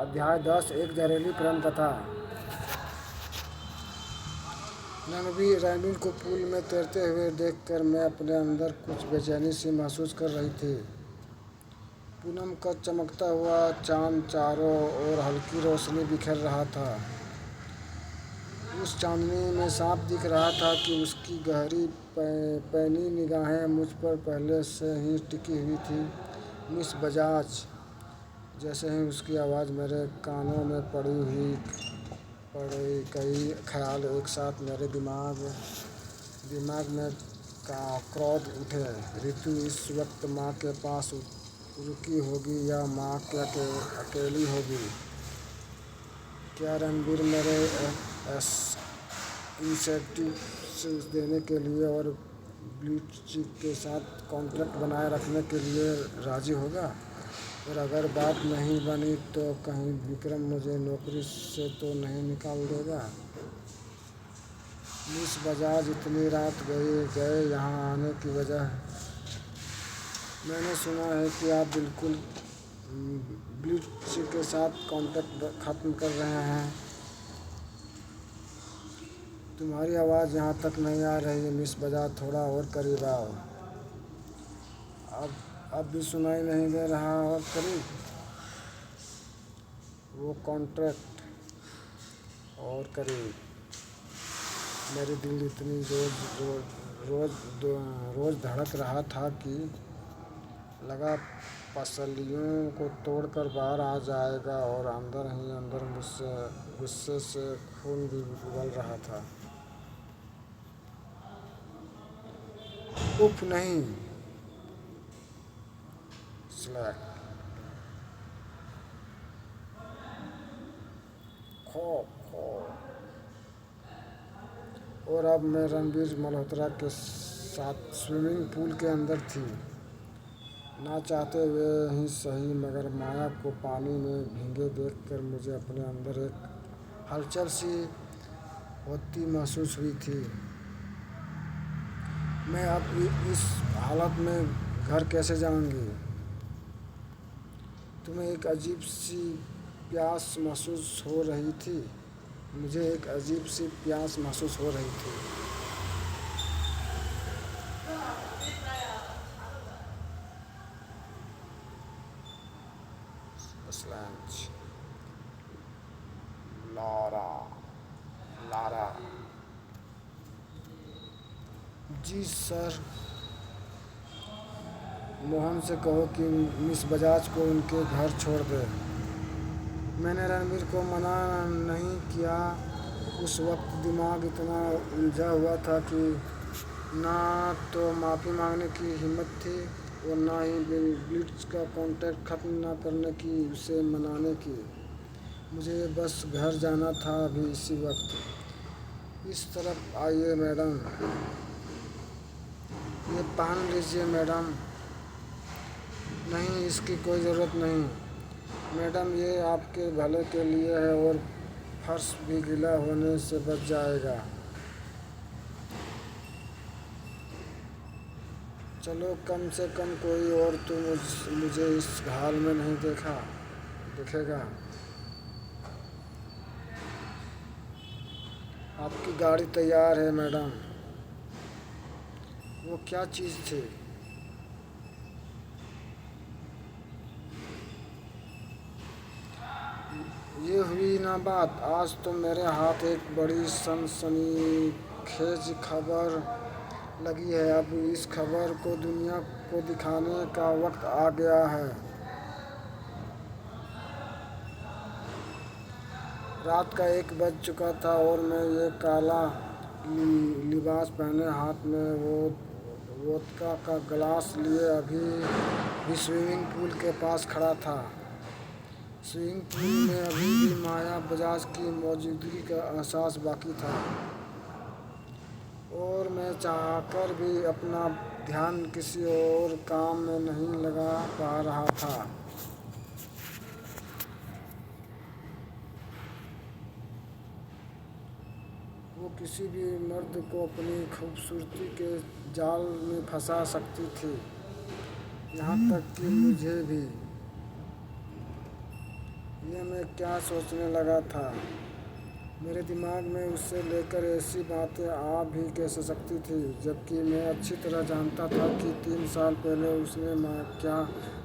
अध्याय 10 एक जहरीली प्रेम कथा। रणबीर को पूल में तैरते हुए देखकर मैं अपने अंदर कुछ बेचैनी सी महसूस कर रही थी। पूनम का चमकता हुआ चांद चारों ओर हल्की रोशनी बिखेर रहा था। उस चांदनी में साफ दिख रहा था कि उसकी गहरी पैनी निगाहें मुझ पर पहले से ही टिकी हुई थी। मिस बजाज। जैसे ही उसकी आवाज़ मेरे कानों में पड़ी कई ख्याल एक साथ मेरे दिमाग में क्रोध उठे। रितु इस वक्त माँ के पास रुकी होगी या माँ के अकेली होगी? क्या रणबीर मेरे इंसेंटिव्स देने के लिए और ब्लीच के साथ कॉन्ट्रैक्ट बनाए रखने के लिए राज़ी होगा? और अगर बात नहीं बनी तो कहीं विक्रम मुझे नौकरी से तो नहीं निकाल देगा? मिस बजाज, इतनी रात गए यहाँ आने की वजह? मैंने सुना है कि आप बिल्कुल ब्लीच के साथ कॉन्ट्रैक्ट ख़त्म कर रहे हैं। तुम्हारी आवाज़ यहाँ तक नहीं आ रही है मिस बजाज, थोड़ा और करीब आओ। अब भी सुनाई नहीं दे रहा? और करीब। वो कॉन्ट्रैक्ट और करीब। मेरी दिल इतनी रोज धड़क रहा था कि लगा पसलियों को तोड़कर बाहर आ जाएगा और अंदर ही अंदर मुझसे गुस्से से खून भी उबल रहा था। उफ नहीं। स्लैक। खो खो। और अब मैं रणबीर मल्होत्रा के साथ स्विमिंग पूल के अंदर थी। ना चाहते हुए ही सही, मगर माया को पानी में भीगे देखकर मुझे अपने अंदर एक हलचल सी होती महसूस हुई थी। मैं अब इस हालत में घर कैसे जाऊंगी? तुम्हें एक अजीब सी प्यास महसूस हो रही थी। मुझे एक अजीब सी प्यास महसूस हो रही थी। स्लैंच। लारा। जी सर। मोहन से कहो कि मिस बजाज को उनके घर छोड़ दे। मैंने रणबीर को मना नहीं किया। उस वक्त दिमाग इतना उलझा हुआ था कि ना तो माफ़ी मांगने की हिम्मत थी और ना ही ब्लिट्स का कॉन्ट्रैक्ट ख़त्म न करने की उसे मनाने की। मुझे बस घर जाना था अभी इसी वक्त। इस तरफ आइए मैडम। ये पहन लीजिए मैडम। नहीं, इसकी कोई ज़रूरत नहीं मैडम, ये आपके भले के लिए है और फर्श भी गीला होने से बच जाएगा। चलो, कम से कम कोई और तो मुझे इस हाल में नहीं देखेगा। आपकी गाड़ी तैयार है मैडम। वो क्या चीज़ थी? ये हुई ना बात। आज तो मेरे हाथ एक बड़ी सनसनीखेज खबर लगी है। अब इस खबर को दुनिया को दिखाने का वक्त आ गया है। रात का 1 बज चुका था और मैं ये काला लिबास पहने हाथ में वोदका का गिलास लिए अभी भी स्विमिंग पूल के पास खड़ा था। स्विमिंग पूल में अभी भी माया बजाज की मौजूदगी का एहसास बाकी था और मैं चाहकर भी अपना ध्यान किसी और काम में नहीं लगा पा रहा था। वो किसी भी मर्द को अपनी खूबसूरती के जाल में फंसा सकती थी, यहाँ तक कि मुझे भी। यह मैं क्या सोचने लगा था। मेरे दिमाग में उससे लेकर ऐसी बातें आ भी कैसे सकती थी, जबकि मैं अच्छी तरह जानता था कि 3 साल पहले उसने क्या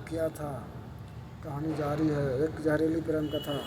किया था। कहानी जारी है। एक जहरीली प्रेम कथा।